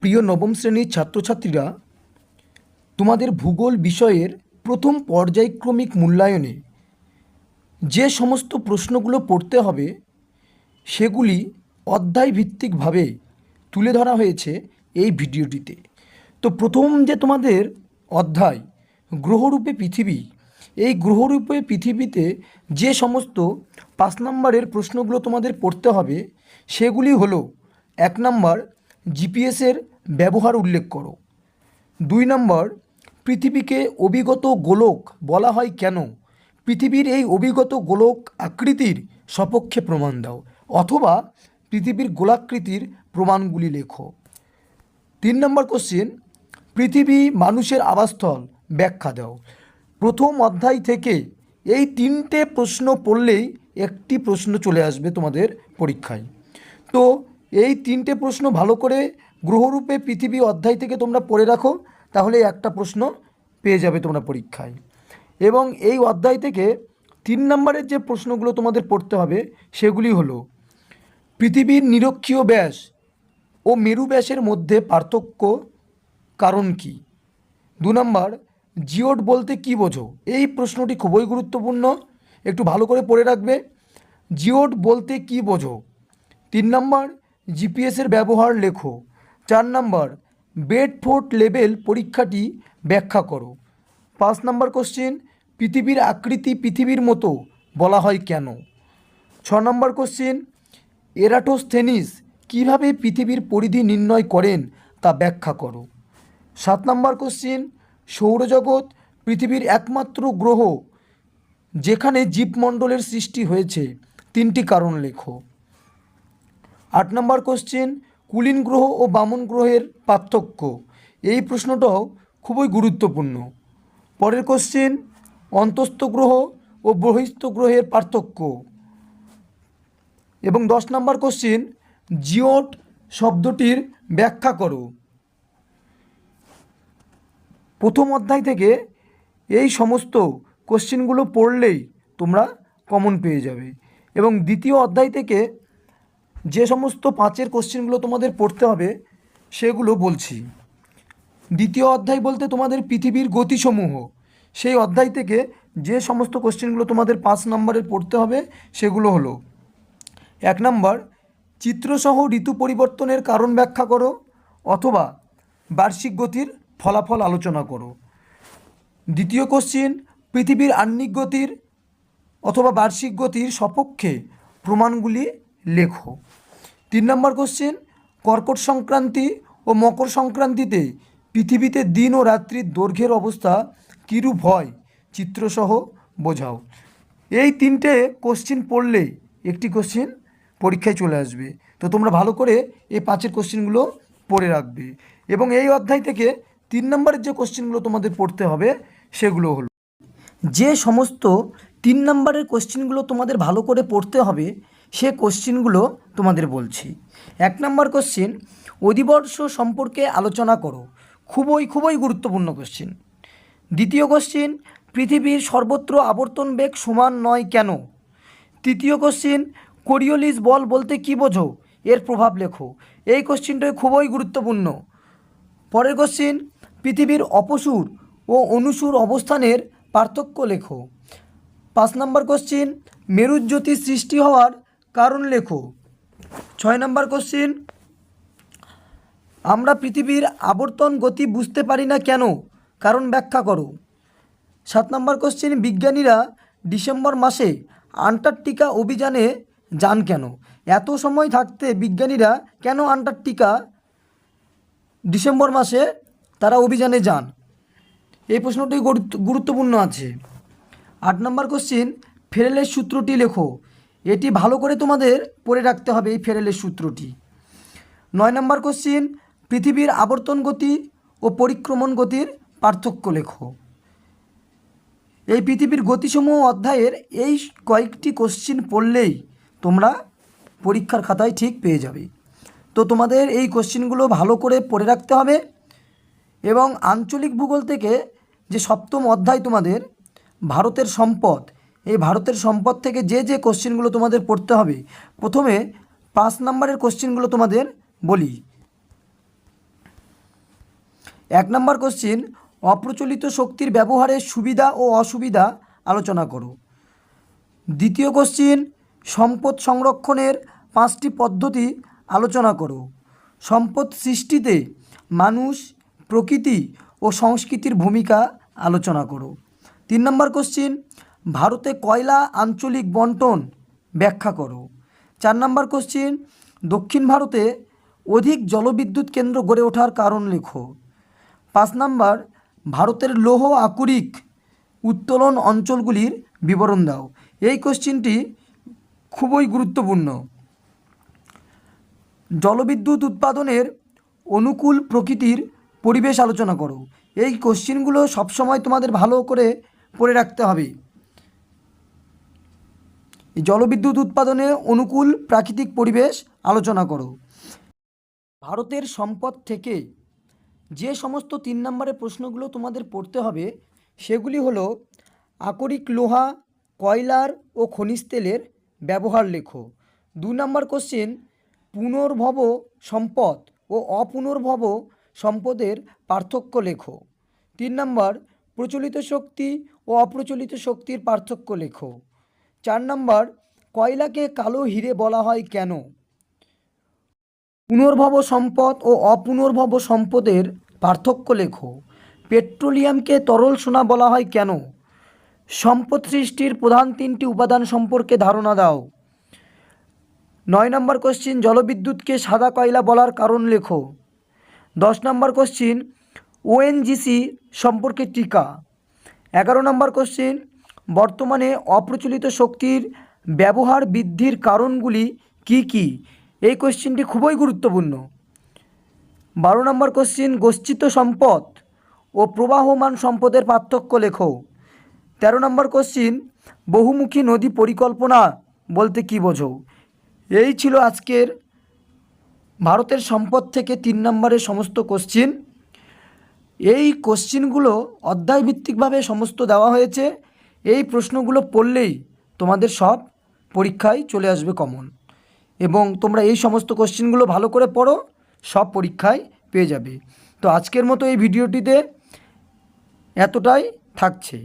প্রিয় নবম শ্রেণীর ছাত্রছাত্রীরা, তোমাদের ভূগোল বিষয়ের প্রথম পর্যায়ক্রমিক মূল্যায়নে যে সমস্ত প্রশ্নগুলো পড়তে হবে সেগুলি অধ্যায়ভিত্তিকভাবে তুলে ধরা হয়েছে এই ভিডিওটিতে। তো প্রথম যে তোমাদের অধ্যায় গ্রহরূপে পৃথিবী, এই গ্রহরূপে পৃথিবীতে যে সমস্ত 5 নম্বরের প্রশ্নগুলো তোমাদের পড়তে হবে সেগুলি হলো: 1 নম্বর, জিপিএসের ব্যবহার উল্লেখ করো। 2 নম্বর, পৃথিবীকে অভিগত গোলক বলা হয় কেন? পৃথিবীর এই অভিগত গোলক আকৃতির সপক্ষে প্রমাণ দাও, অথবা পৃথিবীর গোলাকৃতির প্রমাণগুলি লেখো। 3 নম্বর কোশ্চেন, পৃথিবী মানুষের আবাসস্থল ব্যাখ্যা দাও। প্রথম অধ্যায় থেকে এই 3টে প্রশ্ন পড়লেই একটি প্রশ্ন চলে আসবে তোমাদের পরীক্ষায়। তো এই 3টে প্রশ্ন ভালো করে গ্রহরূপে পৃথিবী অধ্যায় থেকে তোমরা পড়ে রাখো, তাহলে একটা প্রশ্ন পেয়ে যাবে তোমরা পরীক্ষায়। এবং এই অধ্যায় থেকে 3 নম্বরের যে প্রশ্নগুলো তোমাদের পড়তে হবে সেগুলি হলো: পৃথিবীর নিরক্ষীয় ব্যাস ও মেরু ব্যাসের মধ্যে পার্থক্য কারণ কি? 2 নম্বর, জিওড বলতে কী বোঝো? এই প্রশ্নটি খুবই গুরুত্বপূর্ণ, একটু ভালো করে পড়ে রাখবে। জিওড বলতে কী বোঝো? 3 নম্বর, জিপিএসের ব্যবহার লেখো। 4 নম্বর, বেডফোর্ড লেভেল পরীক্ষাটি ব্যাখ্যা করো। 5 নম্বর কোশ্চেন, পৃথিবীর আকৃতি পৃথিবীর মতো বলা হয় কেন? 6 নম্বর কোশ্চেন, এরাটোস্থেনিস কীভাবে পৃথিবীর পরিধি নির্ণয় করেন তা ব্যাখ্যা করো। 7 নম্বর কোশ্চেন, সৌরজগৎ পৃথিবীর একমাত্র গ্রহ যেখানে জীবমণ্ডলের সৃষ্টি হয়েছে, 3টি কারণ লেখো। 8 নম্বর কোশ্চেন, কুলীন গ্রহ ও বামন গ্রহের পার্থক্য। এই প্রশ্নটাও খুবই গুরুত্বপূর্ণ। পরের কোশ্চেন, অন্তস্থ গ্রহ ও বহিস্থ গ্রহের পার্থক্য। এবং 10 নম্বর কোশ্চেন, জিওড শব্দটির ব্যাখ্যা করো। প্রথম অধ্যায় থেকে এই সমস্ত কোশ্চেনগুলো পড়লেই তোমরা কমন পেয়ে যাবে। এবং দ্বিতীয় অধ্যায় থেকে যে সমস্ত 5-এর কোশ্চেনগুলো তোমাদের পড়তে হবে সেগুলো বলছি। দ্বিতীয় অধ্যায় বলতে তোমাদের পৃথিবীর গতিসমূহ, সেই অধ্যায় থেকে যে সমস্ত কোশ্চেনগুলো তোমাদের 5 নম্বরের পড়তে হবে সেগুলো হলো: 1 নম্বর, চিত্রসহ ঋতু পরিবর্তনের কারণ ব্যাখ্যা করো, অথবা বার্ষিক গতির ফলাফল আলোচনা করো। দ্বিতীয় কোশ্চেন, পৃথিবীর আহ্নিক গতির অথবা বার্ষিক গতির সপক্ষে প্রমাণগুলি লেখো। 3 নম্বর কোশ্চেন, কর্কট সংক্রান্তি ও মকর সংক্রান্তিতে পৃথিবীতে দিন ও রাত্রির দৈর্ঘ্যের অবস্থা কীরূপ হয় চিত্রসহ বোঝাও। এই 3টে কোশ্চেন পড়লেই একটি কোশ্চেন পরীক্ষায় চলে আসবে। তো তোমরা ভালো করে এই 5-এর কোশ্চেনগুলো পড়ে রাখবে। এবং এই অধ্যায় থেকে 3 নম্বরের যে কোশ্চেনগুলো তোমাদের পড়তে হবে সেগুলো হলো: যে সমস্ত 3 নম্বরের কোশ্চেনগুলো তোমাদের ভালো করে পড়তে হবে সে কোশ্চেনগুলো তোমাদের বলছি। 1 নম্বর কোশ্চেন, অধিবর্ষ সম্পর্কে আলোচনা করো। খুবই গুরুত্বপূর্ণ কোশ্চেন। দ্বিতীয় কোশ্চেন, পৃথিবীর সর্বত্র আবর্তন বেগ সমান নয় কেন? তৃতীয় কোশ্চেন, কোরিওলিস বল বলতে কী বোঝো? এর প্রভাব লেখো। এই কোশ্চেনটা খুবই গুরুত্বপূর্ণ। পরের কোশ্চেন, পৃথিবীর অপসূর ও অনুসূর অবস্থানের পার্থক্য লেখো। 5 নম্বর কোশ্চেন, মেরুজ্যোতির সৃষ্টি হওয়ার কারণ লেখো। 6 নম্বর কোশ্চেন, আমরা পৃথিবীর আবর্তন গতি বুঝতে পারি না কেন? কারণ ব্যাখ্যা করো। 7 নম্বর কোশ্চেন, বিজ্ঞানীরা ডিসেম্বর মাসে আন্টার্কটিকা অভিযানে যান কেন? এত সময় থাকতে বিজ্ঞানীরা কেন আন্টার্কটিকা ডিসেম্বর মাসে তারা অভিযানে যান? এই প্রশ্নটি গুরুত্বপূর্ণ আছে। 8 নম্বর কোশ্চেন, ফেরেলের সূত্রটি লেখো। এটি ভালো করে তোমাদের পড়ে রাখতে হবে, এই ফেরেলের সূত্রটি। 9 নম্বর কোশ্চেন, পৃথিবীর আবর্তন গতি ও পরিক্রমণ গতির পার্থক্য লেখো। এই পৃথিবীর গতিসমূহ অধ্যায়ের এই কয়েকটি কোশ্চেন পড়লেই তোমরা পরীক্ষার খাতায় ঠিক পেয়ে যাবে। তো তোমাদের এই কোশ্চেনগুলো ভালো করে পড়ে রাখতে হবে। এবং আঞ্চলিক ভূগোল থেকে যে 7ম অধ্যায় তোমাদের ভারতের সম্পদ, এই ভারতের সম্পদ থেকে যে কোশ্চেনগুলো তোমাদের পড়তে হবে, প্রথমে 5 নম্বরের কোশ্চেনগুলো তোমাদের বলি। 1 নম্বর কোশ্চিন, অপ্রচলিত শক্তির ব্যবহারের সুবিধা ও অসুবিধা আলোচনা করো। দ্বিতীয় কোশ্চিন, সম্পদ সংরক্ষণের 5টি পদ্ধতি আলোচনা করো। সম্পদ সৃষ্টিতে মানুষ, প্রকৃতি ও সংস্কৃতির ভূমিকা আলোচনা করো। 3 নম্বর কোশ্চিন, ভারতে কয়লা আঞ্চলিক বন্টন ব্যাখ্যা করো। 4 নম্বর কোশ্চিন, দক্ষিণ ভারতে অধিক জলবিদ্যুৎ কেন্দ্র গড়ে ওঠার কারণ লেখো। 5 নম্বর, ভারতের লৌহ আকরিক উত্তোলন অঞ্চলগুলির বিবরণ দাও। এই কোশ্চিনটি খুবই গুরুত্বপূর্ণ। জলবিদ্যুৎ উৎপাদনের অনুকূল প্রকৃতির পরিবেশ আলোচনা করো। এই কোশ্চিনগুলো সবসময় তোমাদের ভালো করে পড়ে রাখতে হবে। জলবিদ্যুৎ উৎপাদনে অনুকূল প্রাকৃতিক পরিবেশ আলোচনা করো। ভারতের সম্পদ থেকে যে সমস্ত 3 নম্বরের প্রশ্নগুলো তোমাদের পড়তে হবে সেগুলি হলো, আকরিক লোহা, কয়লার ও খনিজ তেলের ব্যবহার লেখো। 2 নম্বর কোশ্চেন, পুনর্ভব সম্পদ ও অপুনর্ভব সম্পদের পার্থক্য লেখো। 3 নম্বর, প্রচলিত শক্তি ও অপ্রচলিত শক্তির পার্থক্য লেখো। 4 নম্বর, কয়লাকে কালো হিরে বলা হয় কেন? পুনর্ভব সম্পদ ও অপুনর্ভব সম্পদের পার্থক্য লেখো। পেট্রোলিয়ামকে তরল সোনা বলা হয় কেন? সম্পদ সৃষ্টির প্রধান 3টি উপাদান সম্পর্কে ধারণা দাও। 9 নম্বর কোশ্চিন, জলবিদ্যুৎকে সাদা কয়লা বলার কারণ লেখো। 10 নম্বর কোশ্চিন, ওএনজিসি সম্পর্কে টিকা। 11 নম্বর কোশ্চিন, বর্তমানে অপ্রচলিত শক্তির ব্যবহার বৃদ্ধির কারণগুলি কি কি? এই কোশ্চিনটি খুবই গুরুত্বপূর্ণ। 12 নম্বর কোশ্চিন, গচ্ছিত সম্পদ ও প্রবাহমান সম্পদের পার্থক্য লেখো। 13 নম্বর কোশ্চিন, বহুমুখী নদী পরিকল্পনা বলতে কী বোঝো? এই ছিল আজকের ভারতের সম্পদ থেকে 3 নম্বরের সমস্ত কোশ্চিন। এই কোশ্চিনগুলো অধ্যায়ভিত্তিকভাবে সমস্ত দেওয়া হয়েছে। এই প্রশ্নগুলো পড়লেই তোমাদের সব পরীক্ষায় চলে আসবে কমন, এবং তোমরা এই সমস্ত কোশ্চিনগুলো ভালো করে পড়ো, সব পরীক্ষায় পেয়ে যাবে। তো আজকের মতো এই ভিডিওটিতে এতটাই থাকছে।